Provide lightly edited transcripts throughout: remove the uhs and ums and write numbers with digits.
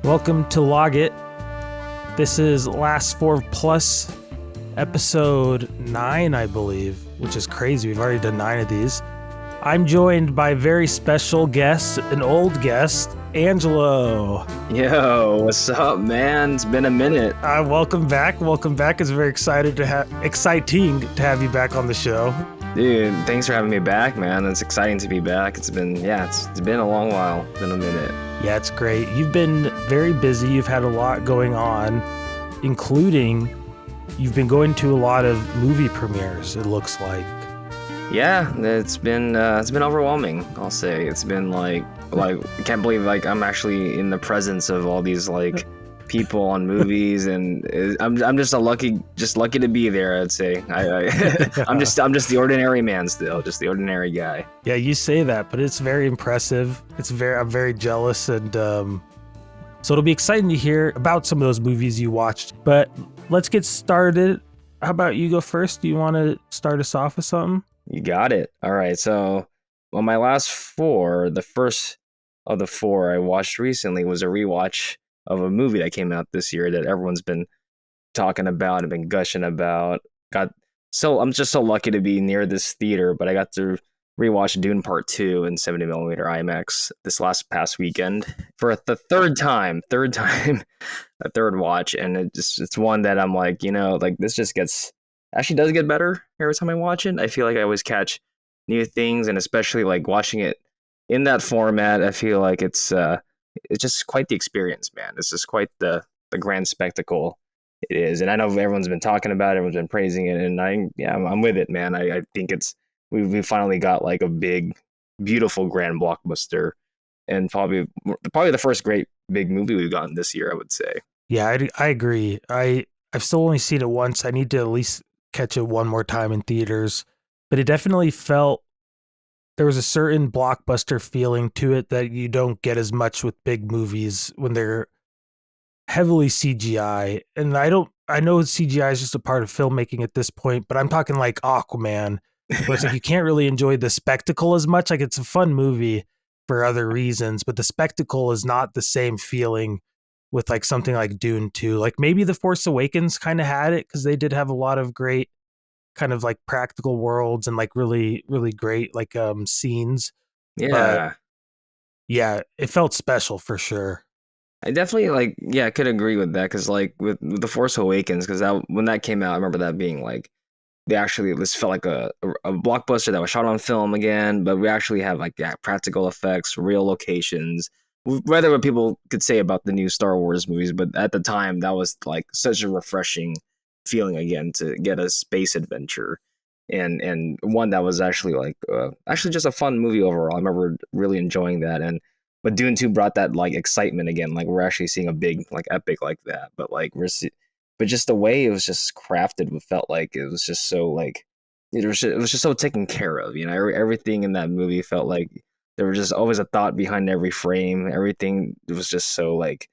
Welcome to Log It. This is Last Four Plus, episode 9, I believe, which is crazy. We've already done 9 of these. I'm joined by a very special guest, an old guest, Angelo. Yo, what's up, man? It's been a minute. Welcome back. Welcome back. It's very exciting to have you back on the show. Dude, thanks for having me back, man. It's exciting to be back. It's been a long while. It's been a minute. Yeah, it's great. You've been very busy. You've had a lot going on, including you've been going to a lot of movie premieres, it looks like. Yeah, it's been overwhelming, I'll say. It's been like I can't believe like I'm actually in the presence of all these like people on movies, and I'm just lucky to be there, I'd say. I'm just the ordinary man still, just the ordinary guy. Yeah, you say that, but it's very impressive. I'm very jealous, and so it'll be exciting to hear about some of those movies you watched. But let's get started. How about you go first? Do you want to start us off with something? You got it. All right. So on my last 4, the first of the 4 I watched recently was a rewatch of a movie that came out this year that everyone's been talking about and been gushing about. I'm just so lucky to be near this theater, but I got to rewatch Dune Part 2 in 70mm IMAX this past weekend for the third time, a third watch, and it's one that I'm like, this just does get better every time I watch it. I feel like I always catch new things, and especially like watching it in that format, I feel like it's just quite the experience, man. It's just quite the grand spectacle it is. And I know everyone's been talking about it, everyone's been praising it, and I'm with it, man. I think we finally got like a big, beautiful grand blockbuster, and probably the first great big movie we've gotten this year, I would say. Yeah, I agree. I've still only seen it once. I need to at least catch it one more time in theaters, but it definitely felt there was a certain blockbuster feeling to it that you don't get as much with big movies when they're heavily CGI. And I know CGI is just a part of filmmaking at this point, but I'm talking like Aquaman, where it's like you can't really enjoy the spectacle as much. Like, it's a fun movie for other reasons, but the spectacle is not the same feeling with like something like Dune 2. Like maybe The Force Awakens kind of had it because they did have a lot of great kind of like practical worlds and like really, really great like scenes. Yeah. But yeah, it felt special for sure. I definitely I could agree with that, because like with The Force Awakens, because when that came out, I remember that being like, this felt like a blockbuster that was shot on film again, but we actually have like practical effects, real locations. Whether what people could say about the new Star Wars movies, but at the time that was like such a refreshing feeling again to get a space adventure, and one that was actually just a fun movie overall. I remember really enjoying that, but Dune 2 brought that like excitement again. Like, we're actually seeing a big like epic like that, but but just the way it was just crafted, it felt like it was just so like it was just so taken care of. Everything in that movie felt like there was just always a thought behind every frame. Everything was just so like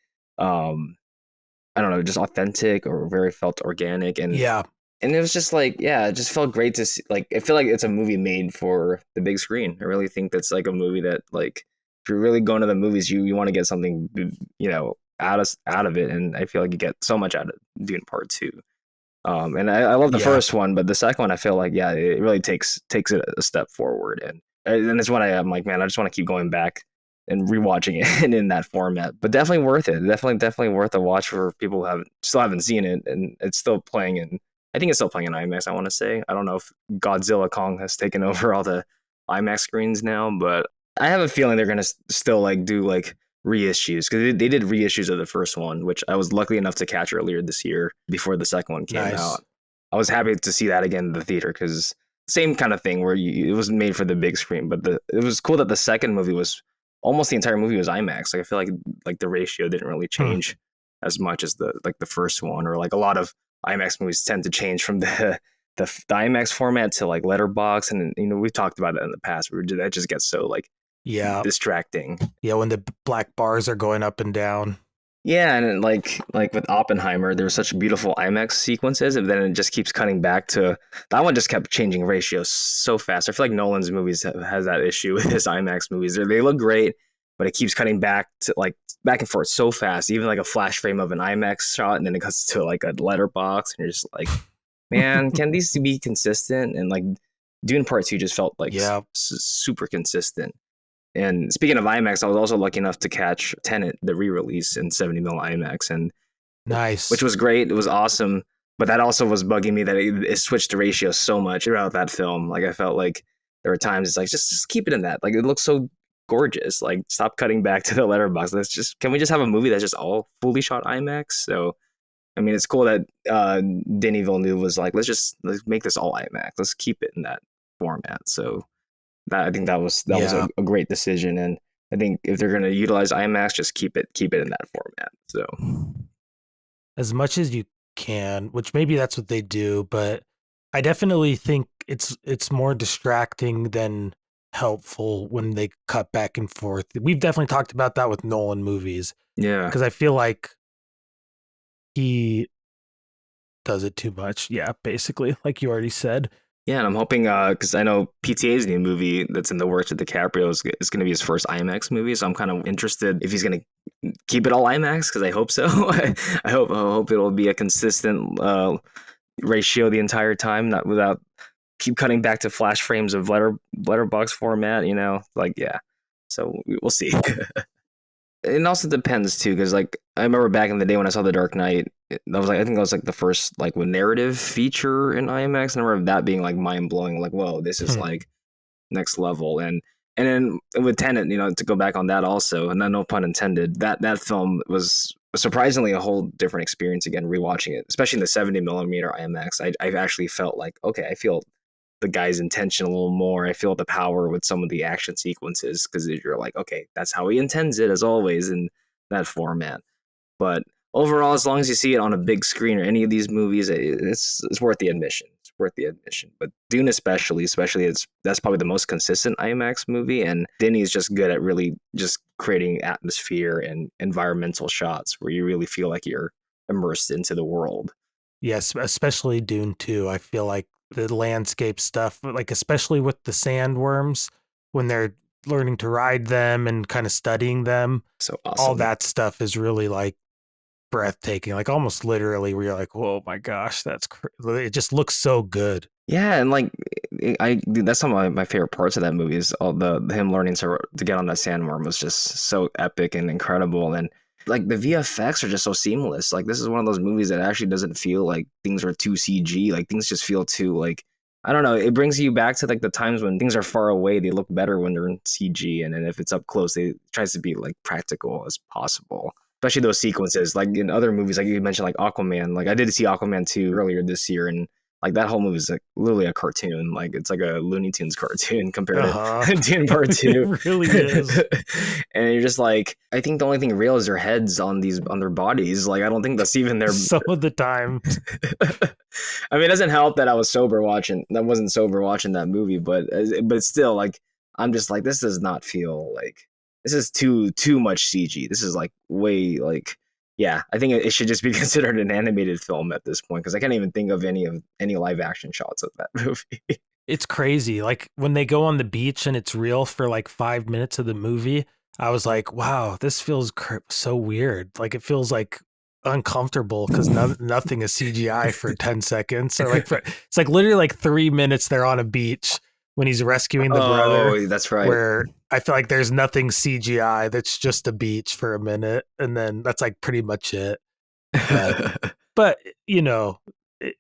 I don't know, just authentic, or very felt organic, and yeah. And it was just like, it just felt great to see. Like, I feel like it's a movie made for the big screen. I really think that's like a movie that, like, if you're really going to the movies, you want to get something, out of it. And I feel like you get so much out of Dune Part 2. And I love the first one, but the second one, I feel like, it really takes it a step forward. And it's when I'm like, man, I just want to keep going back and rewatching it in that format. But definitely worth it. Definitely worth a watch for people who still haven't seen it. And it's still playing I think it's still playing in IMAX, I want to say. I don't know if Godzilla Kong has taken over all the IMAX screens now, but I have a feeling they're going to still like do like reissues, because they did reissues of the first one, which I was lucky enough to catch earlier this year before the second one came out. I was happy to see that again in the theater, because same kind of thing where it was made for the big screen, but it was cool that the second movie was almost the entire movie was IMAX. Like, I feel like the ratio didn't really change as much as the first one, or like a lot of IMAX movies tend to change from the IMAX format to like letterbox, and we've talked about that in the past, where that just gets so like distracting. Yeah, when the black bars are going up and down. Yeah, and like with Oppenheimer, there were such beautiful IMAX sequences, and then it just keeps cutting back to that one. Just kept changing ratios so fast. I feel like Nolan's movies has that issue with his IMAX movies. They look great, but it keeps cutting back to like back and forth so fast. Even like a flash frame of an IMAX shot, and then it cuts to like a letterbox, and you're just like, man, can these be consistent? And like Dune Part Two just felt like Yeah, super consistent. And speaking of IMAX, I was also lucky enough to catch Tenet, the re-release in 70 mm IMAX, and which nice. was great. It was awesome, but that also was bugging me that it switched the ratio so much throughout that film. Like I felt like there were times it's like just keep it in that. Like it looks so gorgeous. Like stop cutting back to the letterbox. Let's just can we just have a movie that's just all fully shot IMAX? So I mean, it's cool that Denis Villeneuve was like, let's make this all IMAX. Let's keep it in that format. So I think that was Yeah, a great decision, and I think if they're going to utilize IMAX, just keep it in that format. So as much as you can, which maybe that's what they do, but I definitely think it's more distracting than helpful when they cut back and forth. We've definitely talked about that with Nolan movies yeah, because I feel like he does it too much. Yeah, basically, like you already said. yeah, and I'm hoping because I know PTA's new movie that's in the works with DiCaprio is going to be his first IMAX movie, so I'm kind of interested if he's going to keep it all IMAX because I hope so. I hope it'll be a consistent ratio the entire time, not without keep cutting back to flash frames of letterbox format. Like yeah. So we'll see. It also depends too, because like I remember back in the day when I saw The Dark Knight, that was like I think that was like the first like narrative feature in IMAX. I remember that being like mind blowing, like whoa, this is like next level. And then with Tenet, to go back on that also, and no pun intended, that film was surprisingly a whole different experience again, rewatching it, especially in the 70 mm IMAX. I actually felt like okay, I feel the guy's intention a little more. I feel the power with some of the action sequences because you're like, okay, that's how he intends it as always in that format. But overall, as long as you see it on a big screen or any of these movies, it's worth the admission. It's worth the admission. But Dune especially that's probably the most consistent IMAX movie, and Denny's just good at really just creating atmosphere and environmental shots where you really feel like you're immersed into the world. Yes, especially Dune 2. I feel like the landscape stuff, like especially with the sandworms when they're learning to ride them and kind of studying them, So all awesome. that stuff is really like breathtaking, like almost literally where you're like, "Whoa, my gosh, it just looks so good." Yeah, and like that's some of my favorite parts of that movie is all the him learning to get on that sandworm was just so epic and incredible, and like the VFX are just so seamless. Like this is one of those movies that actually doesn't feel like things are too CG. Like things just feel too like I don't know. It brings you back to like the times when things are far away. They look better when they're in CG, and then if it's up close, it tries to be like practical as possible. Especially those sequences, like in other movies, like you mentioned, like Aquaman. Like I did see Aquaman 2 earlier this year, and like that whole movie is like literally a cartoon. Like it's like a Looney Tunes cartoon compared Uh-huh. to Dune Part Two. It really is. And you're just like, I think the only thing real is their heads on their bodies. Like I don't think that's even their. Some of the time. I mean, it doesn't help that I was sober watching. That wasn't sober watching that movie, but still, like I'm just like this does not feel like this is too much CG. This is like way like yeah, I think it should just be considered an animated film at this point because I can't even think of any live action shots of that movie. It's crazy. Like when they go on the beach and it's real for like 5 minutes of the movie, I was like, wow, this feels so weird. Like it feels like uncomfortable because nothing is CGI for 10 seconds. Or like it's like literally like 3 minutes they're on a beach when he's rescuing the brother, Oh, that's right. where I feel like there's nothing CGI. That's just a beach for a minute. And then that's like pretty much it. But but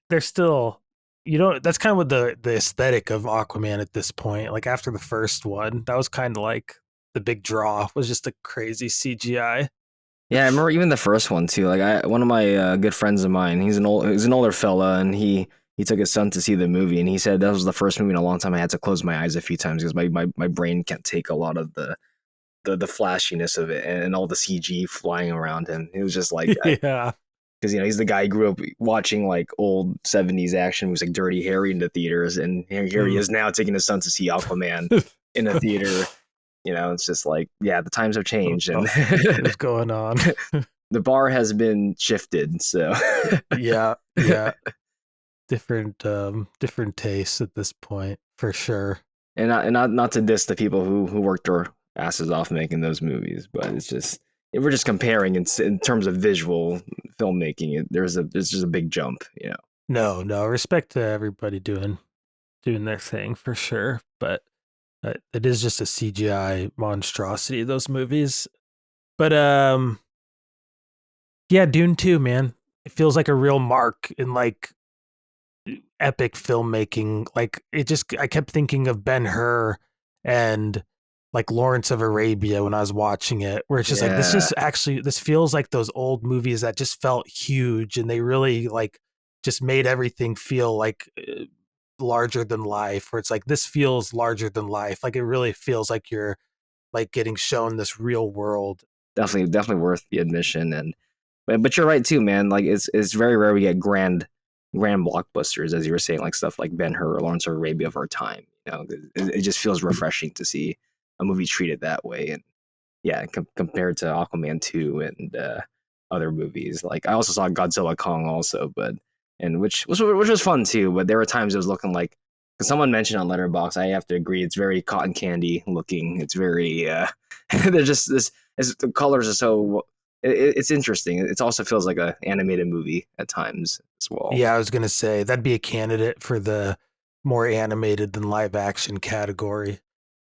they're still that's kind of what the aesthetic of Aquaman at this point. Like after the first one, that was kind of like the big draw was just a crazy CGI. Yeah, I remember even the first one too. Like one of my good friends of mine, he's an older fella, and he took his son to see the movie, and he said that was the first movie in a long time I had to close my eyes a few times because my brain can't take a lot of the flashiness of it and all the CG flying around him. It was just like Yeah. because he's the guy who grew up watching like old 70s action movies like Dirty Harry in the theaters, and here he Mm. is now taking his son to see Aquaman in a theater. It's just like yeah, the times have changed, and What is going on? the bar has been shifted. So Yeah, yeah. Different tastes at this point, for sure. and not to diss the people who worked asses off making those movies, but it's just if we're just comparing in terms of visual filmmaking, there's just a big jump, you know. No, no, respect to everybody doing their thing for sure, but it is just a CGI monstrosity, those movies. But yeah, Dune 2, man. It feels like a real mark in like epic filmmaking. Like it just I kept thinking of Ben-Hur and like Lawrence of Arabia when I was watching it, where it's just like Yeah, this feels like those old movies that just felt huge and they really like just made everything feel like larger than life, where it's like this feels larger than life. Like it really feels like you're like getting shown this real world. definitely worth the admission. And but you're right too, man. Like it's very rare we get grand blockbusters, as you were saying, like stuff like Ben Hur or Lawrence of Arabia of our time. You know, it just feels refreshing to see a movie treated that way. And yeah, compared to Aquaman 2 and other movies. Like I also saw Godzilla Kong also, but and which was fun too. But there were times it was looking like, because someone mentioned on Letterboxd, I have to agree, it's very cotton candy looking. It's very they're just the colors are so. It's interesting. It also feels like a animated movie at times as well. Yeah, I was gonna say that'd be a candidate for the more animated than live action category.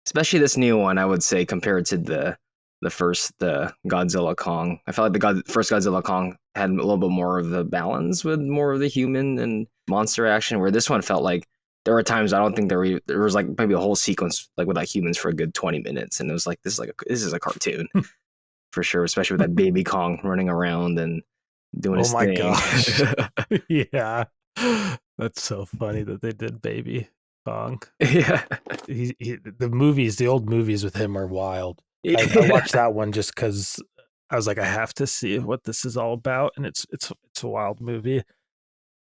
Especially this new one, I would say, compared to the Godzilla Kong. I felt like first Godzilla Kong had a little bit more of the balance with more of the human and monster action, where this one felt like there were times I don't think there was like maybe a whole sequence like without humans for a good 20 minutes, and it was like this is a cartoon for sure, especially with that baby Kong running around and doing Oh his my thing. gosh. Yeah. That's so funny that they did Baby Kong. Yeah, The old movies with him are wild. I yeah, watched that one just because I was like, I have to see what this is all about, and it's a wild movie.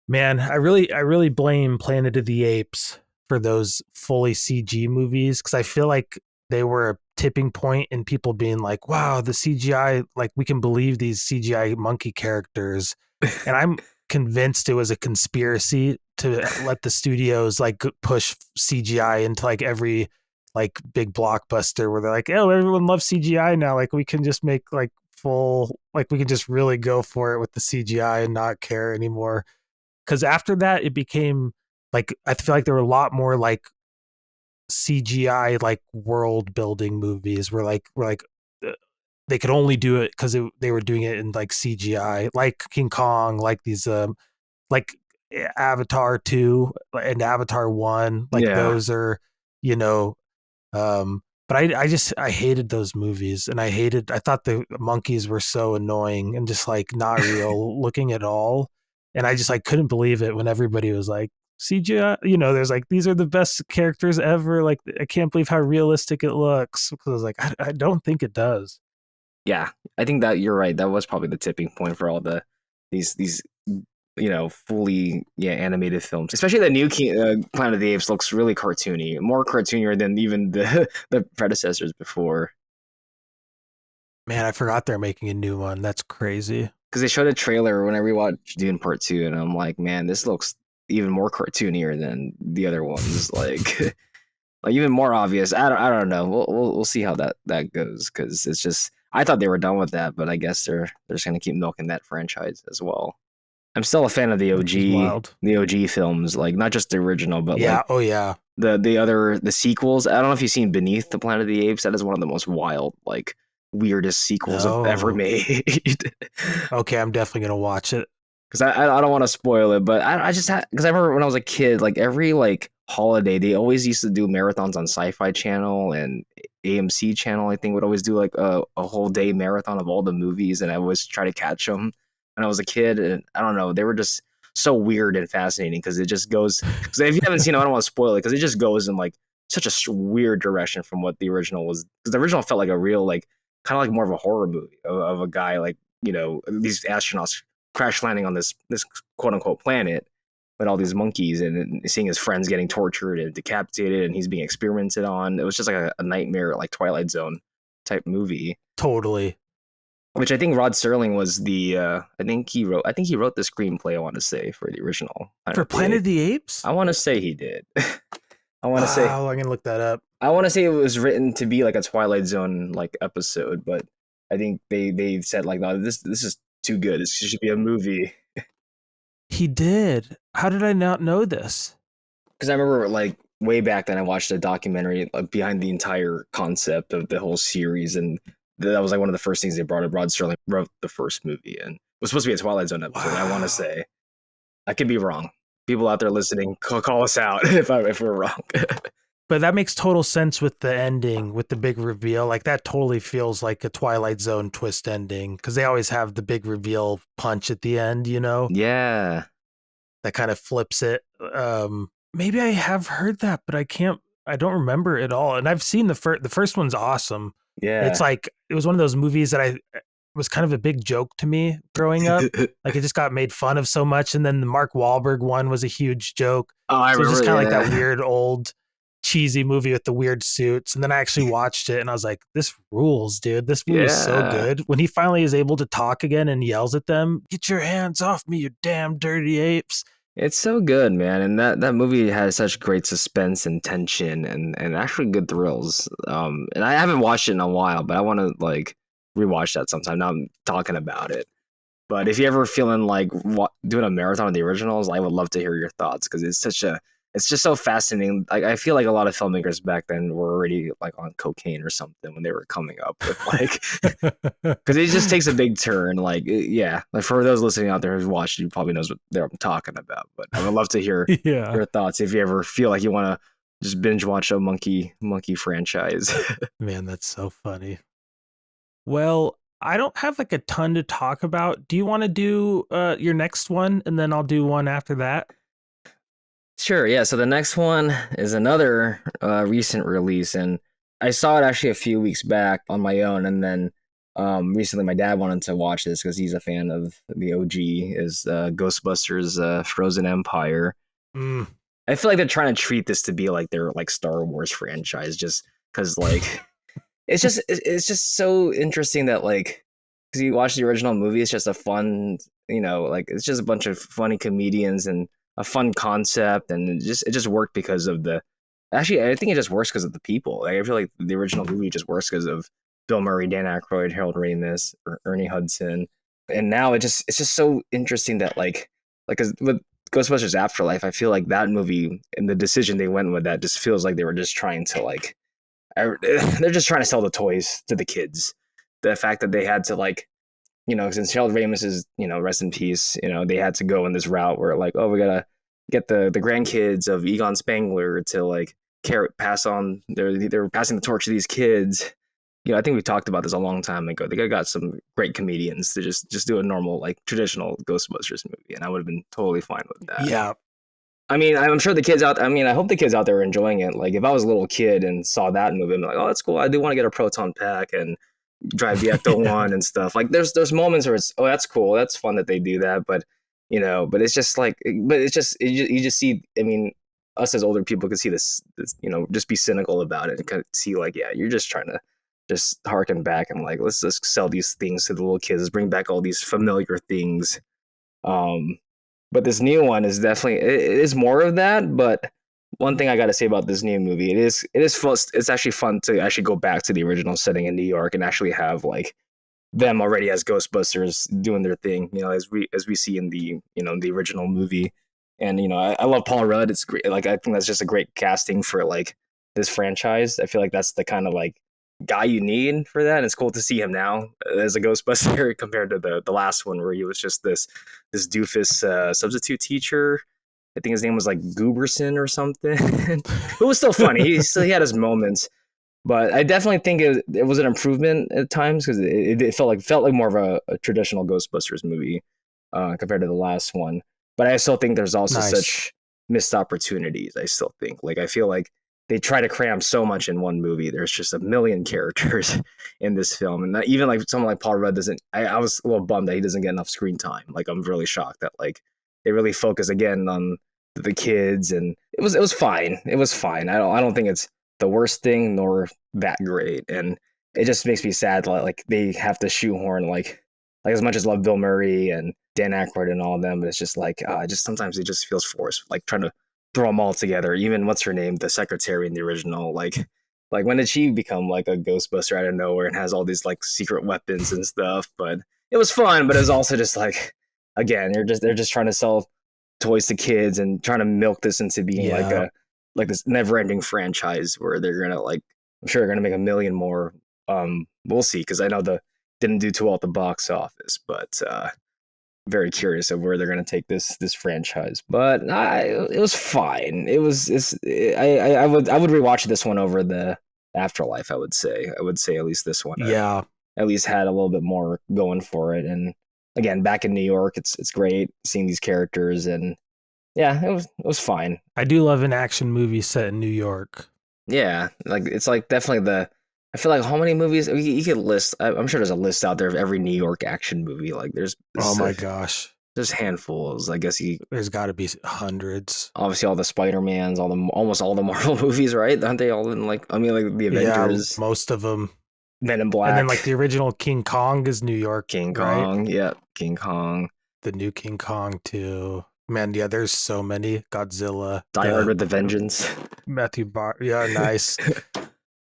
Man, I really blame Planet of the Apes for those fully CG movies because I feel like they were a tipping point in people being like, "Wow, the CGI! Like we can believe these CGI monkey characters," and I'm convinced it was a conspiracy to let the studios like push CGI into like every like big blockbuster where they're like, "Oh, everyone loves CGI now. Like we can just make like full like we can just really go for it with the CGI and not care anymore." Because after that it became like I feel like there were a lot more like CGI like world building movies where uh, they could only do it because they were doing it in like CGI, like King Kong, like these like Avatar 2 and Avatar 1, like yeah. those are, you know, but I hated those movies and I thought the monkeys were so annoying and just like not real looking at all. And I just like couldn't believe it when everybody was like CGI, there's like these are the best characters ever. Like I can't believe how realistic it looks. Because I was like, I don't think it does. Yeah, I think that you're right. That was probably the tipping point for all these fully animated films. Especially the new Planet of the Apes looks really cartoony, more cartoonier than even the the predecessors before. Man, I forgot they're making a new one. That's crazy. Because they showed a trailer when I rewatched Dune Part Two, and I'm like, man, this looks even more cartoonier than the other ones. Like, like even more obvious. I don't know. We'll see how that goes, because it's just I thought they were done with that, but I guess they're just gonna keep milking that franchise as well. I'm still a fan of Which is wild. The OG films, like not just the original, but Yeah. like Oh yeah. the sequels. I don't know if you've seen Beneath the Planet of the Apes. That is one of the most wild, like weirdest sequels of ever No. made. Okay, I'm definitely gonna watch it. Because I don't want to spoil it, but I just had because I remember when I was a kid, like every like holiday, they always used to do marathons on Sci-Fi Channel and AMC Channel. I think would always do like a whole day marathon of all the movies, and I always try to catch them when I was a kid. And I don't know, they were just so weird and fascinating because it just goes. Because if you haven't seen it, I don't want to spoil it because it just goes in like such a weird direction from what the original was. Because the original felt like a real like kind of like more of a horror movie of a guy like these astronauts crash landing on this quote unquote planet with all these monkeys and seeing his friends getting tortured and decapitated and he's being experimented on. It was just like a nightmare, like Twilight Zone type movie. Totally. Which I think Rod Serling was the I think he wrote the screenplay, I want to say, for the original Planet For of the Planet of Apes. the Apes? I want to say he did. I want to say Oh, I'm gonna look that up. I want to say it was written to be like a Twilight Zone like episode, but I think they said like, no, this is too good. This should be a movie. He did. How did I not know this? Because I remember like way back then I watched a documentary like, behind the entire concept of the whole series, and that was like one of the first things they brought up. Rod Serling wrote the first movie, and it was supposed to be a Twilight Zone episode. I want to Wow. say I could be wrong. People out there listening, call us out if we're wrong. But that makes total sense with the ending, with the big reveal. Like that totally feels like a Twilight Zone twist ending because they always have the big reveal punch at the end, you know, Yeah, that kind of flips it. Maybe I have heard that, but I don't remember it all. And I've seen the first one's awesome. It's yeah. like, it was one of those movies that I was kind of a big joke to me growing up. Oh, Like it just got made fun of so much. And then the Mark Wahlberg one was a huge joke. I So it's just remember. kind of like that Yeah, weird old cheesy movie with the weird suits. And then I actually watched it and I was like, this rules, dude. This movie's so yeah. good. When he finally is able to talk again and yells at them, get your hands off me, you damn dirty apes. It's so good, man, and that movie has such great suspense and tension, and actually good thrills. And I haven't watched it in a while, but I want to like rewatch that sometime. Now I'm talking about it. But if you ever feeling like doing a marathon of the originals, I would love to hear your thoughts because it's just so fascinating. Like I feel like a lot of filmmakers back then were already like on cocaine or something when they were coming up with like because it just takes a big turn. Like yeah, like for those listening out there who's watched, you probably knows what I'm talking about. But I would love to hear Yeah. your thoughts if you ever feel like you want to just binge watch a monkey franchise. Man, that's so funny. Well, I don't have like a ton to talk about. Do you want to do your next one and then I'll do one after that? Sure, yeah. So the next one is another recent release, and I saw it actually a few weeks back on my own, and then recently my dad wanted to watch this because he's a fan of the OG, is Ghostbusters Frozen Empire. Mm. I feel like they're trying to treat this to be like their like Star Wars franchise, just because like it's just so interesting that like because you watch the original movie, it's just a fun like it's just a bunch of funny comedians and a fun concept, and it just worked because of the. Actually, I think it just works because of the people. Like, I feel like the original movie just works because of Bill Murray, Dan Aykroyd, Harold Ramis, Ernie Hudson, and now it's just so interesting that like 'cause with Ghostbusters Afterlife, I feel like that movie and the decision they went with that just feels like they were just trying to like they're just trying to sell the toys to the kids. The fact that they had to like since Harold Ramis is, rest in peace, they had to go in this route where like, oh, we gotta get the grandkids of Egon Spangler to like pass on they're passing the torch to these kids. I think we talked about this a long time ago. They got some great comedians to just do a normal like traditional Ghostbusters movie, and I would have been totally fine with that. Yeah. I mean, I'm sure the kids out. I mean, I hope the kids out there are enjoying it. Like, if I was a little kid and saw that movie, I'm like, oh, that's cool. I do want to get a proton pack and drive the Ecto Yeah. One and stuff. Like, there's moments where it's, oh, that's cool, that's fun that they do that. But but it's just like, you just see. I mean, us as older people can see this just be cynical about it and kind of see like, yeah, you're just trying to just harken back and like, let's just sell these things to the little kids, bring back all these familiar things. Um, but this new one is definitely it is more of that. But one thing I got to say about this new movie, it is fun. It's actually fun to actually go back to the original setting in New York and actually have like them already as Ghostbusters doing their thing. As we see in the the original movie. And I love Paul Rudd. It's great. Like I think that's just a great casting for like this franchise. I feel like that's the kind of like guy you need for that. And it's cool to see him now as a Ghostbuster compared to the last one where he was just this doofus substitute teacher. I think his name was like Gooberson or something. It was still funny. He had his moments, but I definitely think it was an improvement at times because it felt like more of a traditional Ghostbusters movie compared to the last one. But I still think there's also Nice. such missed opportunities. I still think like I feel like they try to cram so much in one movie. There's just a million characters in this film, and even like someone like Paul Rudd doesn't. I was a little bummed that he doesn't get enough screen time. Like I'm really shocked that like they really focus again on the kids, and it was fine. It was fine. I don't think it's the worst thing nor that great, and it just makes me sad that like they have to shoehorn like as much as love Bill Murray and Dan Aykroyd and all of them, but it's just like just sometimes it just feels forced, like trying to throw them all together. Even what's her name, the secretary in the original, like when did she become like a Ghostbuster out of nowhere and has all these like secret weapons and stuff? But it was fun, but it was also just like, again, they're just trying to sell toys to kids and trying to milk this into being Yeah. like this never ending franchise where they're gonna like, I'm sure they're gonna make a million more. We'll see, because I know the didn't do too well at the box office, but very curious of where they're going to take this franchise. But it was fine. I would rewatch this one over the Afterlife. I would say at least this one Yeah. at least had a little bit more going for it. And again, back in New York, it's great seeing these characters, and yeah, it was fine. I do love an action movie set in New York. Yeah, like it's like definitely the. I feel like how many movies you could list. I'm sure there's a list out there of every New York action movie. Like Oh my gosh. there's handfuls. I guess you There's got to be hundreds. obviously all the Spider-Mans, almost all the Marvel movies, right? Aren't they all in like, I mean, like the Yeah, Avengers, most of them. Men in And then like Black, the original King Kong is New York, King right? Kong, yeah, King Kong, The new King Kong too. Man, yeah, there's so many. Godzilla, Die Hard with the Vengeance. Matthew Bar. Yeah, nice.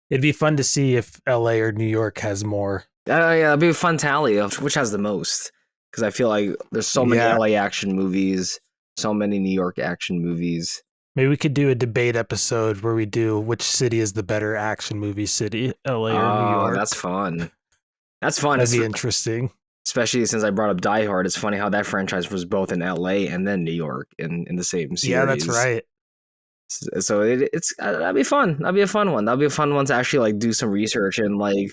It'd be fun to see if LA or New York has more. Yeah, it'd be a fun tally of which has the most, because I feel like there's so many Yeah, LA action movies, so many New York action movies. maybe we could do a debate episode where we do which city is the better action movie city, LA or New Oh, that's York. fun. That's fun. That'd It's be interesting. especially since I brought up Die Hard. It's funny how that franchise was both in LA and then New York in the same Yeah, that's series. right. So it's that'd be fun. That'd be a fun one. That'd be a fun one to actually like do some research and like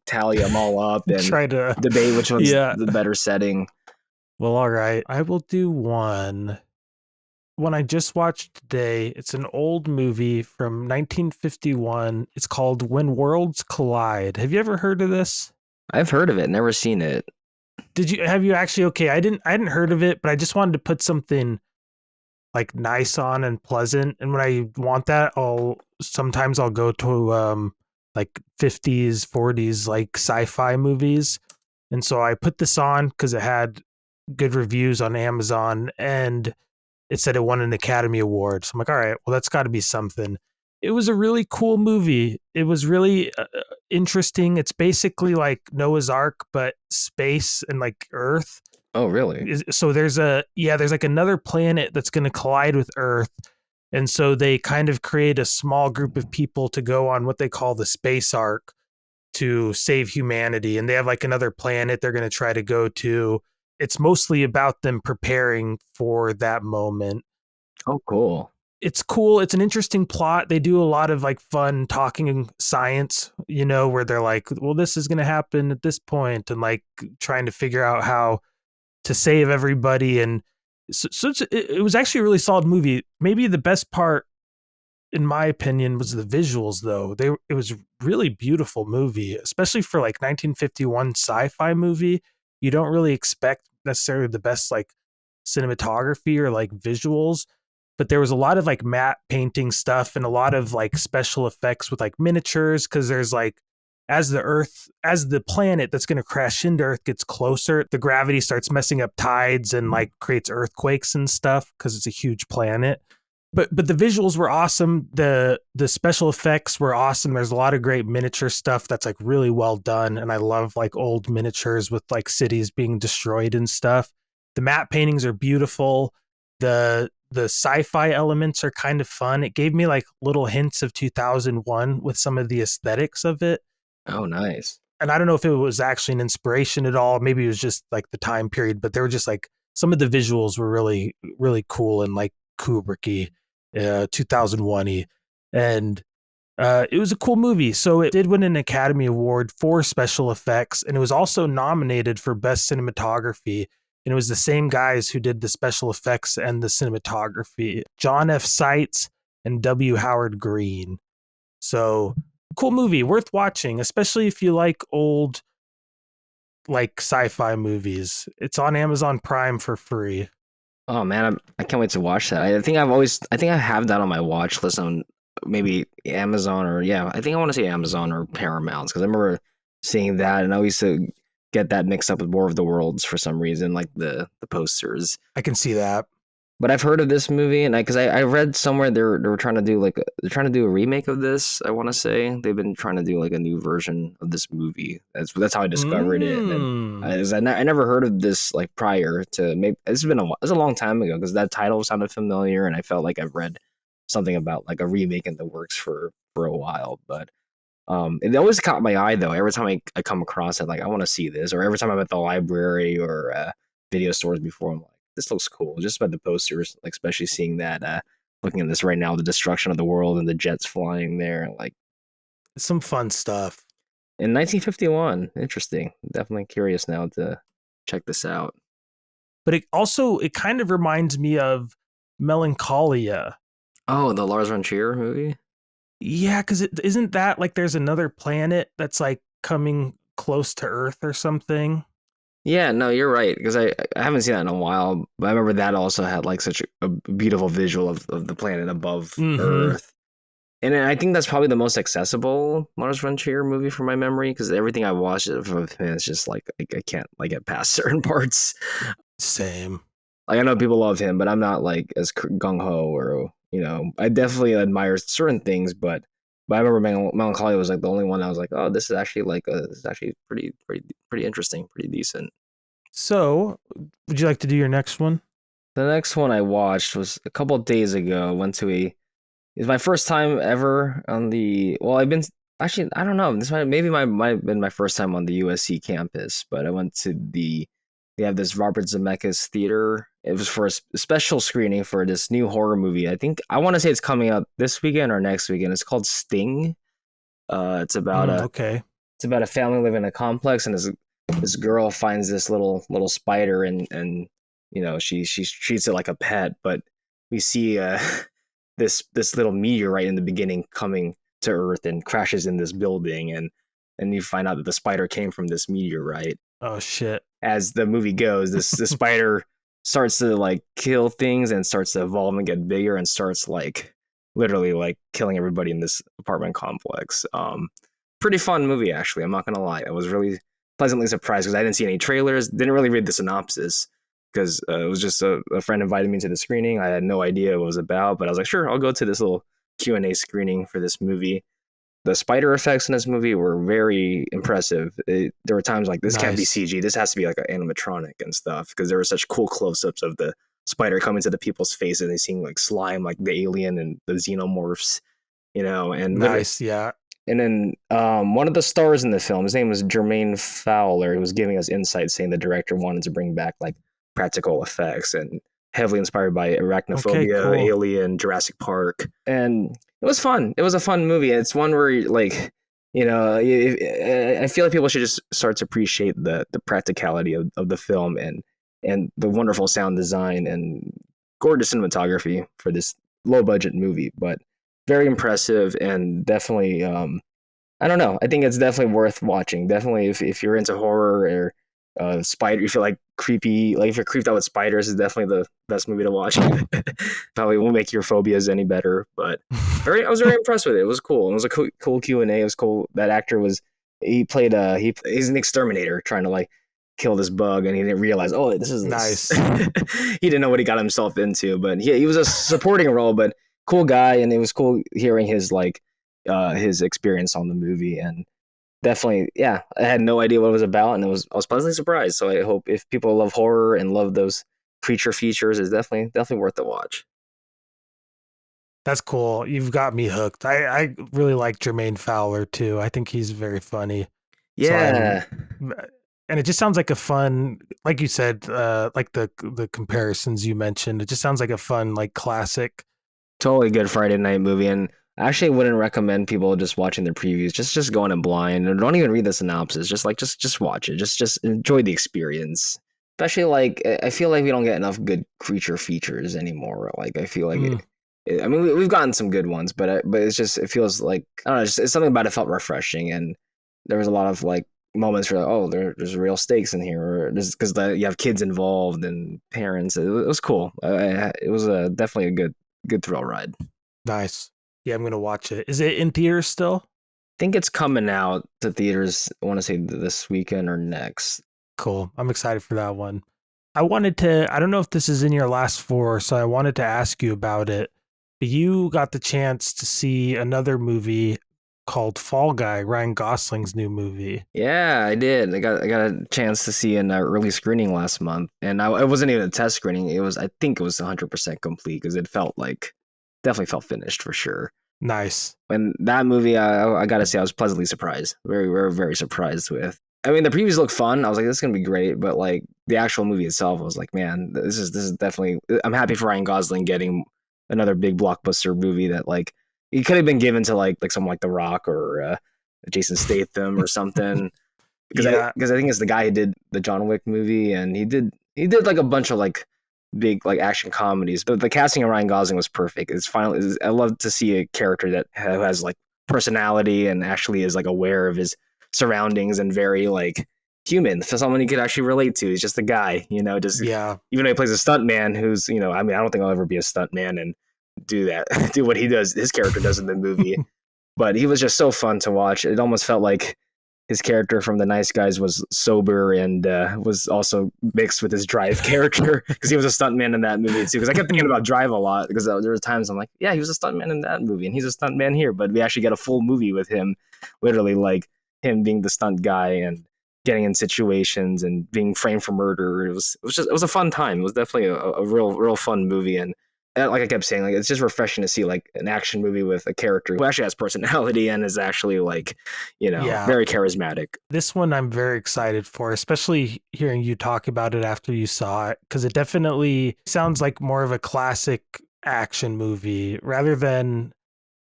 tally them all up and Try to, debate which one's yeah. the better setting. Well, all right. I will do one. One I just watched today. It's an old movie from 1951. It's called When Worlds Collide. Have you ever heard of this? I've heard of it, never seen it. Have you actually? Okay, I hadn't heard of it, but I just wanted to put something like nice on and pleasant. And when I want that, I'll go to like 50s, 40s like sci-fi movies. And so I put this on because it had good reviews on Amazon, and it said it won an Academy Award. So I'm like, all right, well, that's got to be something. It was a really cool movie. It was really interesting. It's basically like Noah's Ark, but space and like Earth. Oh, really? So there's like another planet that's going to collide with Earth. And so they kind of create a small group of people to go on what they call the space arc to save humanity. And they have like another planet they're going to try to go to. It's mostly about them preparing for that moment. Oh, cool. It's cool. It's an interesting plot. They do a lot of like fun talking science, where they're like, well, this is going to happen at this point, and like trying to figure out how to save everybody. And it was actually a really solid movie. Maybe the best part, in my opinion, was the visuals, though. It was really beautiful movie, especially for like 1951 sci-fi movie. You don't really expect necessarily the best like cinematography or like visuals, but there was a lot of like matte painting stuff and a lot of like special effects with like miniatures, because there's like as the planet that's going to crash into Earth gets closer, the gravity starts messing up tides and like creates earthquakes and stuff because it's a huge planet. But the visuals were awesome. The special effects were awesome. There's a lot of great miniature stuff that's like really well done, and I love like old miniatures with like cities being destroyed and stuff. The matte paintings are beautiful. The sci-fi elements are kind of fun. It gave me like little hints of 2001 with some of the aesthetics of it. Oh, nice. And I don't know if it was actually an inspiration at all. Maybe it was just like the time period, but they were just like some of the visuals were really, really cool and like Kubricky, 2001-y. And it was a cool movie. So it did win an Academy Award for special effects, and it was also nominated for Best Cinematography. And it was the same guys who did the special effects and the cinematography, John F. Seitz and W. Howard Green. So cool movie, worth watching, especially if you like old like sci-fi movies. It's on Amazon Prime for free. Oh man, I can't wait to watch that. I think I have that on my watch list on maybe Amazon, or yeah, I think I want to say Amazon or Paramount, because I remember seeing that, and I used to get that mixed up with War of the Worlds for some reason, like the posters. I can see that. but I've heard of this movie, and I read somewhere they were trying to do like they're trying to do a remake of this. I want to say they've been trying to do like a new version of this movie. That's how I discovered it, and then Mm. I never heard of this like prior to maybe it's a long time ago because that title sounded familiar, and I felt like I've read something about like a remake in the works for a while, but. It always caught my eye though. Every time I come across it, like I want to see this, or every time I'm at the library or video stores before, I'm like, this looks cool. Just by the posters, like especially seeing that, looking at this right now, the destruction of the world and the jets flying there, like Some fun stuff. in 1951. Interesting. Definitely curious now to check this out. But it kind of reminds me of Melancholia. Oh, the Lars von Trier movie. Yeah, because it isn't that like there's another planet that's like coming close to Earth or something. Yeah, no, you're right because I haven't seen that in a while, but I remember that also had like such a beautiful visual of the planet above Mm-hmm. Earth. And I think that's probably the most accessible Lars von Trier movie from my memory because everything I watched of him is just like I can't like get past certain parts. Same. Like I know people love him, but I'm not like as gung ho or I definitely admire certain things, but I remember Melancholia was like the only one I was like, oh, this is actually this is actually pretty interesting, pretty decent. So, would you like to do your next one? The next one I watched was a couple of days ago. I went to a It's my first time ever on the. Well, I've been actually. I don't know. This might have been my first time on the USC campus, but I went to the. They have this Robert Zemeckis theater. It was for a special screening for this new horror movie. I want to say it's coming up this weekend or next weekend. It's called Sting. It's about Okay. a family living in a complex, and this girl finds this little spider, and she treats it like a pet, but we see this little meteorite in the beginning coming to Earth and crashes in this building, and you find out that the spider came from this meteorite. Oh shit. As the movie goes, this spider starts to like kill things and starts to evolve and get bigger and starts like literally like killing everybody in this apartment complex. Pretty fun movie actually. I'm not gonna lie. I was really pleasantly surprised because I didn't see any trailers, didn't really read the synopsis because it was just a friend invited me to the screening. I had no idea what it was about, but I was like, sure, I'll go to this little Q&A screening for this movie. The spider effects in this movie were very impressive. There were times like this can't be Nice. CG. This has to be like an animatronic and stuff because there were such cool close-ups of the spider coming to the people's faces and they seeing like slime, like the alien and the xenomorphs, and literally. Nice. Yeah. And then one of the stars in the film, his name was Jermaine Fowler. He was giving us insight, saying the director wanted to bring back like practical effects and heavily inspired by Okay. Arachnophobia, Cool. Alien, Jurassic Park, and it was fun. It was a fun movie. It's one where like I feel like people should just start to appreciate the practicality of the film and the wonderful sound design and gorgeous cinematography for this low budget movie, but very impressive and definitely I don't know. I think it's definitely worth watching. Definitely if you're into horror or spider, if you're like creepy, like if you're creeped out with spiders, is definitely the best movie to watch. Probably won't make your phobias any better, but I was very impressed with it. It was cool. It was a cool Q&A. It was cool. That actor he's an exterminator trying to like kill this bug, and he didn't realize, oh, this is this. Nice. He didn't know what he got himself into, but he was a supporting role, but cool guy, and it was cool hearing his experience on the movie, and definitely, yeah, I had no idea what it was about, and I was pleasantly surprised. So I hope if people love horror and love those creature features, it's definitely worth the watch. That's cool. You've got me hooked. I really like Jermaine Fowler too. I think he's very funny. So Yeah, and it just sounds like a fun, like you said, like the comparisons you mentioned. It just sounds like a fun, like classic. totally good Friday night movie, and I actually wouldn't recommend people just watching the previews. Just going in blind, and don't even read the synopsis. Just watch it. Just enjoy the experience. Especially like I feel like we don't get enough good creature features anymore. Like I feel like Mm, I mean, we've gotten some good ones, but it's just it feels like I don't know. It's something about it felt refreshing, and there was a lot of like moments where oh, there's real stakes in here, or just because you have kids involved and parents. It was cool. It was definitely a good thrill ride. I nice. Yeah, I'm gonna watch it. Is it in theaters still? think it's coming out to theaters. I want to say this weekend or next. Cool. I'm excited for that one. I wanted to, I don't know if this is in your last four, so I wanted to ask you about it. You got the chance to see another movie called Fall Guy, Ryan Gosling's new movie. Yeah, I did. I got a chance to see an early screening last month, and it wasn't even a test screening. I think it was 100% complete because it felt like definitely felt finished for sure. Nice. And that movie, I gotta say, I was pleasantly surprised. Very surprised with. I mean, the previews look fun. I was like, this is gonna be great, but like the actual movie itself, I was like, man, this is definitely. I'm happy for Ryan Gosling getting another big blockbuster movie that like he could have been given to like someone like The Rock or Jason Statham or something. Yeah. Because I think it's the guy who did the John Wick movie, and he did like a bunch of like big like action comedies. But the casting of Ryan Gosling was perfect. I love to see a character that has like personality and actually is like aware of his surroundings and very like human for someone you could actually relate to. He's just a guy, just Yeah. even though he plays a stunt man who's, I mean, I don't think I'll ever be a stunt man and do that, do what his character does in the movie. But he was just so fun to watch. It almost felt like his character from The Nice Guys was sober and was also mixed with his Drive character because he was a stuntman in that movie too. Because I kept thinking about Drive a lot because there were times I'm like, yeah, he was a stuntman in that movie and he's a stuntman here, but we actually get a full movie with him, literally like him being the stunt guy and getting in situations and being framed for murder. It was a fun time. It was definitely a real fun movie. And like I kept saying, like it's just refreshing to see like an action movie with a character who actually has personality and is actually like, Yeah. very charismatic. This one I'm very excited for, especially hearing you talk about it after you saw it, because it definitely sounds like more of a classic action movie rather than,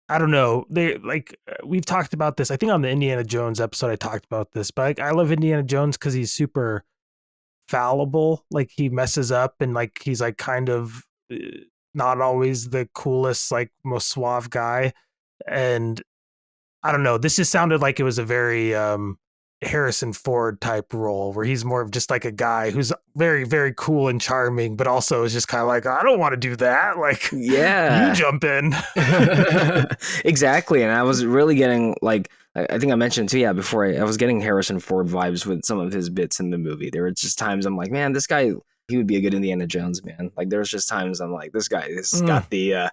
I don't know. They like we've talked about this. I think on the Indiana Jones episode I talked about this, but like, I love Indiana Jones because he's super fallible. Like he messes up and like he's like kind of not always the coolest, like most suave guy. And I don't know. This just sounded like it was a very Harrison Ford type role where he's more of just like a guy who's very, very cool and charming, but also is just kind of like, I don't want to do that. Like, you Yeah. jump in. Exactly. And I was really getting like I think I mentioned too, yeah, before I was getting Harrison Ford vibes with some of his bits in the movie. There were just times I'm like, man, this guy he would be a good Indiana Jones man. Like there's just times I'm like, this guy has Mm, got the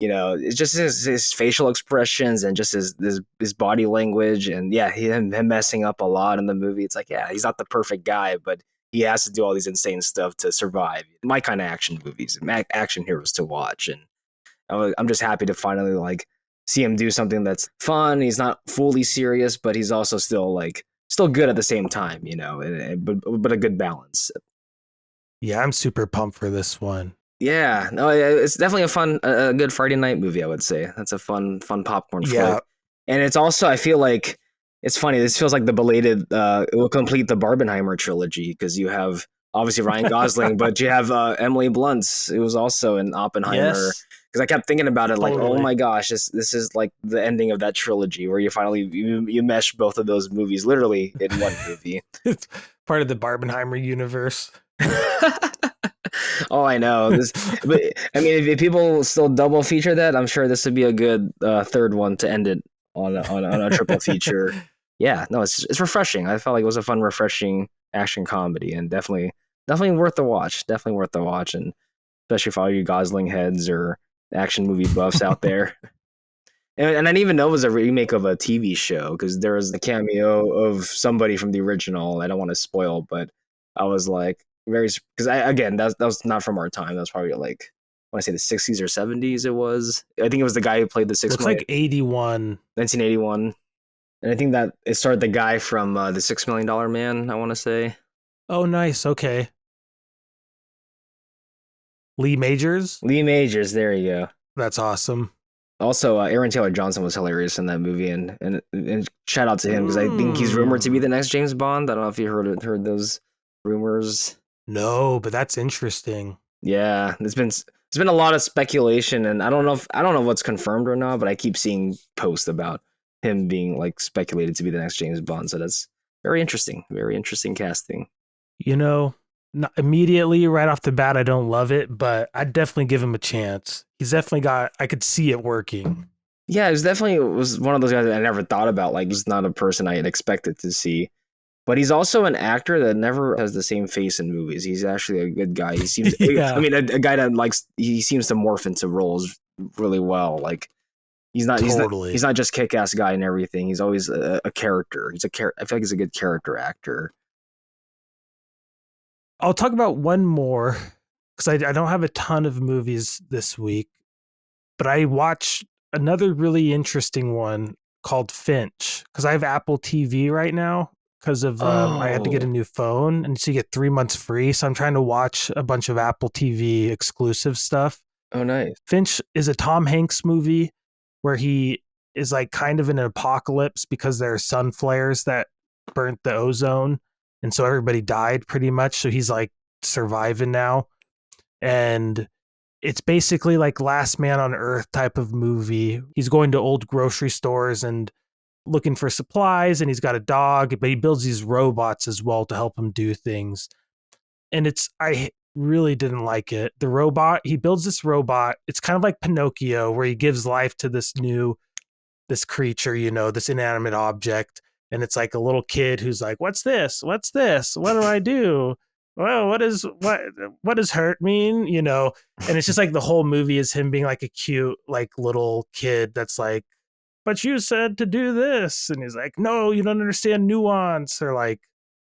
it's just his facial expressions and just his body language and yeah, him messing up a lot in the movie. It's like, yeah, he's not the perfect guy, but he has to do all these insane stuff to survive. My kind of action movies, action heroes to watch, and I'm just happy to finally like see him do something that's fun. He's not fully serious, but he's also still good at the same time, but a good balance. yeah, I'm super pumped for this one. Yeah, no, it's definitely a good Friday night movie. I would say that's a fun popcorn Yeah. flick, and it's also I feel like it's funny. This feels like the belated. It will complete the Barbenheimer trilogy because you have obviously Ryan Gosling, but you have Emily Blunt, who was also in Oppenheimer. Yes, Because I kept thinking about it, like, oh totally. my gosh, this is like the ending of that trilogy where you finally you mesh both of those movies literally in one movie. It's part of the Barbenheimer universe. Oh, I know this, but I mean, if people still double feature that, I'm sure this would be a good third one to end it on a triple feature. Yeah, no, it's refreshing. I felt like it was a fun, refreshing action comedy, and definitely worth the watch. Definitely worth the watch, and especially for all you Gosling heads or action movie buffs out there. And I didn't even know it was a remake of a TV show because there was a cameo of somebody from the original. I don't want to spoil, but I was like very because I again that was not from our time. That was probably like I want to say the 60s or 70s. It was I think it was the guy who played the six Looks million like 81. 1981, and I think that it started the guy from the $6 million Man. I want to say Oh, nice. Okay. Lee Majors. Lee Majors. There you go. That's awesome. Also, Aaron Taylor Johnson was hilarious in that movie, and shout out to him because I think he's rumored to be Mm. the next James Bond. I don't know if you heard those rumors. No, but that's interesting. Yeah, there's been a lot of speculation, and I don't know what's confirmed or not, but I keep seeing posts about him being like speculated to be the next James Bond. So that's very interesting casting. You know, not immediately right off the bat, I don't love it, but I'd definitely give him a chance. He's definitely got, I could see it working. Yeah, it was one of those guys that I never thought about. Like, just not a person I had expected to see. But he's also an actor that never has the same face in movies. He's actually a good guy. He seems, I Yeah, mean, a guy that likes. He seems to morph into roles really well. Like totally. he's not just kick ass guy and everything. He's always a character. I feel like he's a good character actor. I'll talk about one more because I don't have a ton of movies this week, but I watched another really interesting one called Finch because I have Apple TV right now because of I had to get a Oh, new phone and so you get 3 months free. So I'm trying to watch a bunch of Apple TV exclusive stuff. oh, nice. Finch is a Tom Hanks movie where he is like kind of in an apocalypse because there are sun flares that burnt the ozone. And so everybody died pretty much. So he's like surviving now. And it's basically like Last Man on Earth type of movie. He's going to old grocery stores and looking for supplies, and he's got a dog, but he builds these robots as well to help him do things. And I really didn't like it. The robot, he builds this robot. It's kind of like Pinocchio, where he gives life to this creature, this inanimate object. And it's like a little kid who's like, "What's this? What's this? What do I do? Well, what does hurt mean?" And it's just like the whole movie is him being like a cute, like little kid that's like, "But you said to do this." And he's like, "No, you don't understand nuance or like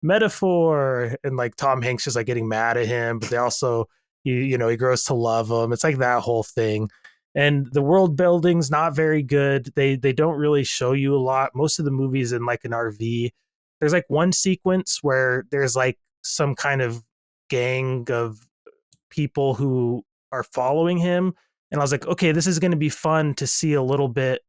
metaphor." And like Tom Hanks just like getting mad at him, but they also, he grows to love him. It's like that whole thing. And the world building's not very good. They don't really show you a lot. Most of the movies in like an RV. There's like one sequence where there's like some kind of gang of people who are following him. And I was like, okay, this is going to be fun to see a little bit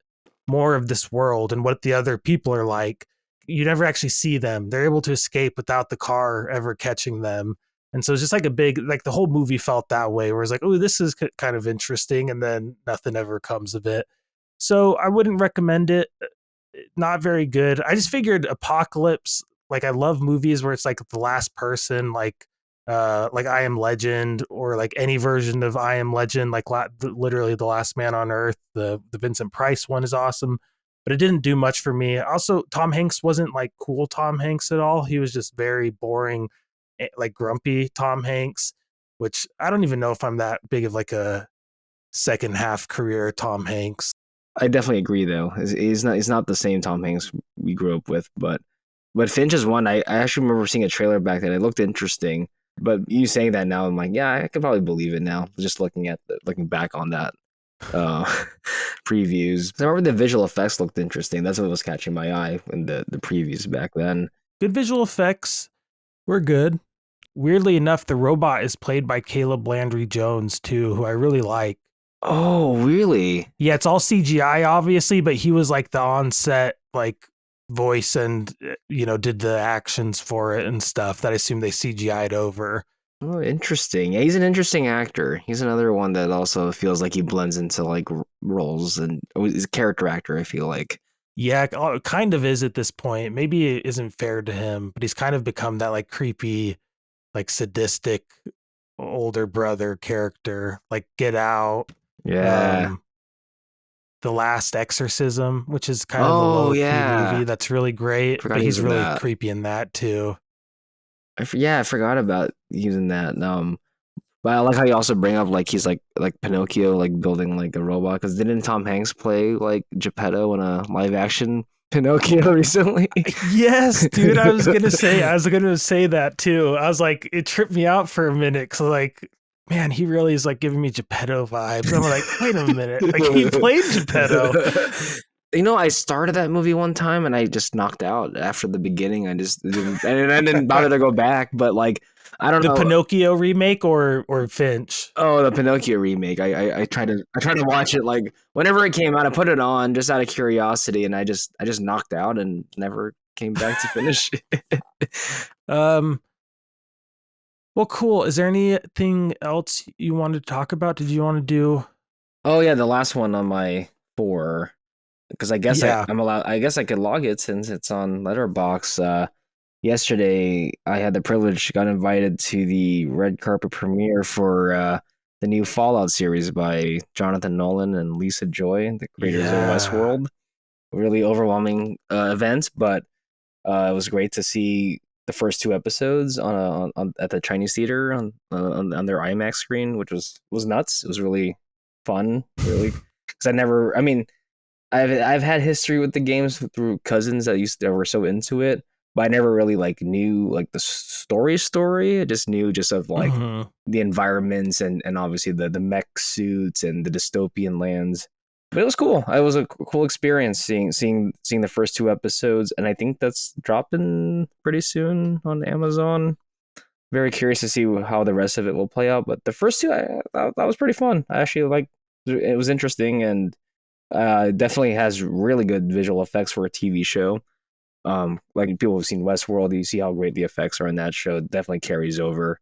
more of this world and what the other people are like. You never actually see them. They're able to escape without the car ever catching them. And so it's just like like the whole movie felt that way, where it's like, oh, this is kind of interesting. And then nothing ever comes of it. So I wouldn't recommend it. Not very good. I just figured Apocalypse, like I love movies where it's like the last person, like I Am Legend or like any version of I Am Legend, like literally The Last Man on Earth. The Vincent Price one is awesome, but it didn't do much for me. Also, Tom Hanks wasn't like cool Tom Hanks at all. He was just very boring, like grumpy Tom Hanks, which I don't even know if I'm that big of like a second half career Tom Hanks. I definitely agree though. He's not the same Tom Hanks we grew up with, but Finch is one. I actually remember seeing a trailer back then. It looked interesting. But you saying that now, I'm like, yeah, I could probably believe it now. Just looking back on that uh previews. I remember the visual effects looked interesting. That's what was catching my eye in the previews back then. Good visual effects were good. Weirdly enough, the robot is played by Caleb Landry Jones too, who I really like. Oh, really? Yeah, it's all CGI, obviously, but he was like the on-set like voice and did the actions for it and stuff that I assume they CGI'd over. Oh, interesting. Yeah, he's an interesting actor. He's another one that also feels like he blends into like roles and he's a character actor. I feel like. Yeah, it kind of is at this point. Maybe it isn't fair to him, but he's kind of become that like creepy, like sadistic older brother character, like Get Out, Yeah. um, The Last Exorcism, which is kind of a Oh low key yeah. movie that's really great, Forgot but he was he's in really that. creepy in that too. Yeah, I forgot about using that. But I like how you also bring up like he's like Pinocchio, like building like a robot. Because didn't Tom Hanks play like Geppetto in a live action Pinocchio recently? Yes, dude. I was gonna say that too. I was like, it tripped me out for a minute because like, man, he really is like giving me Geppetto vibes. I'm like, wait a minute, like he played Geppetto. I started that movie one time and I just knocked out after the beginning. I just didn't, and I didn't bother to go back. But like, I don't The know. Pinocchio remake or Finch? Oh, the Pinocchio remake. I tried to watch it like whenever it came out. I put it on just out of curiosity, and I just knocked out and never came back to finish it. um. Well, cool. Is there anything else you wanted to talk about? Did you want to do? Oh yeah, the last one on my four because I guess Yeah. I'm allowed. I guess I could log it since it's on Letterbox. Yesterday I had the privilege, got invited to the red carpet premiere for the new Fallout series by Jonathan Nolan and Lisa Joy, the creators of Yeah. Westworld. Really overwhelming event, but It was great to see the first two episodes on at the Chinese theater on their IMAX screen, which was nuts. It was really fun, really, because I mean, I've had history with the games through cousins that were so into it, but I never really like knew like the story. I just knew just of like Mhm. the environments and obviously the mech suits and the dystopian lands. But it was cool. It was a cool experience seeing the first two episodes, and I think that's dropping pretty soon on Amazon. Very curious to see how the rest of it will play out. But the first two, that was pretty fun. I actually like it. Was interesting and definitely has really good visual effects for a TV show. Like people have seen Westworld, you see how great the effects are in that show. It definitely carries over.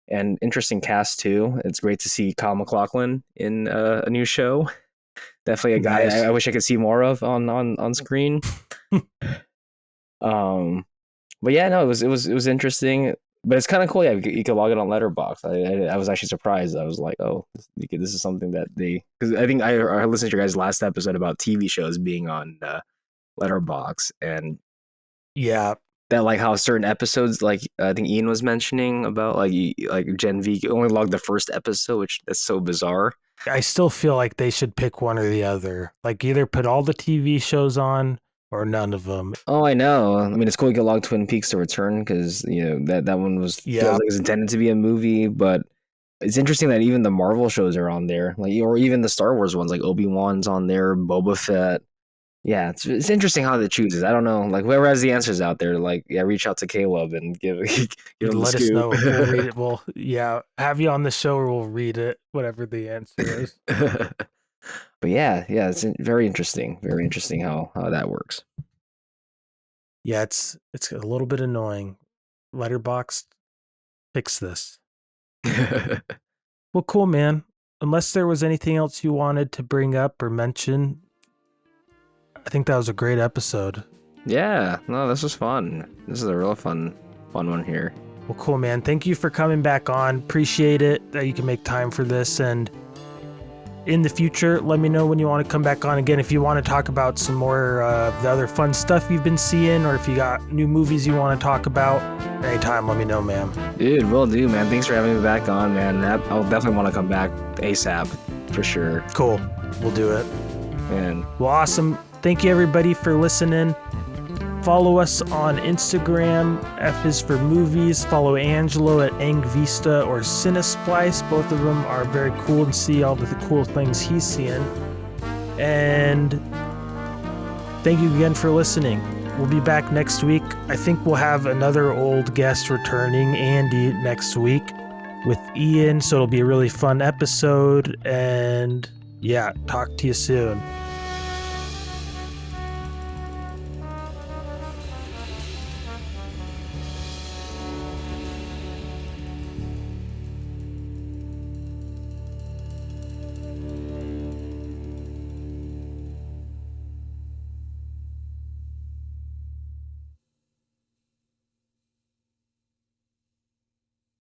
And interesting cast too. It's great to see Kyle MacLachlan in a new show. Definitely a guy Nice. I wish I could see more of on screen. Um, but yeah, no, it was interesting. But it's kind of cool. Yeah, you could log it on Letterboxd. I was actually surprised. I was like, oh, this is something that because I think I listened to your guys' last episode about TV shows being on Letterboxd, and Yeah, that like how certain episodes, like I think Ian was mentioning about like Gen V only logged the first episode, which that's so bizarre. I still feel like they should pick one or the other. Like either put all the TV shows on or none of them. Oh, I know. I mean, it's cool you can log Twin Peaks to Return because that one was feels Yeah, like it's intended to be a movie, but it's interesting that even the Marvel shows are on there, like or even the Star Wars ones, like Obi-Wan's on there, Boba Fett. Yeah, it's interesting how they chooses. I don't know. Like whoever has the answers out there, like yeah, reach out to Caleb and give give him the let us scoop. know. We'll read it. Well, yeah, have you on the show or we'll read it, whatever the answer is. But yeah, it's very interesting. Very interesting how that works. Yeah, it's a little bit annoying. Letterboxd, fix this. Well, cool, man. Unless there was anything else you wanted to bring up or mention, I think that was a great episode. Yeah, no, this was fun. This is a real fun one here. Well, cool, man. Thank you for coming back on. Appreciate it that you can make time for this. And in the future, let me know when you want to come back on again. If you want to talk about some more of the other fun stuff you've been seeing, or if you got new movies you want to talk about, anytime, let me know, man. Dude, will do, man. Thanks for having me back on, man. I'll definitely want to come back ASAP for sure. Cool. We'll do it. Man. Well, awesome. Thank you, everybody, for listening. Follow us on Instagram. F is for movies. Follow Angelo at Angvista or Cinesplice. Both of them are very cool and see all the cool things he's seeing. And thank you again for listening. We'll be back next week. I think we'll have another old guest returning, Andy, next week with Ian. So it'll be a really fun episode. And yeah, talk to you soon.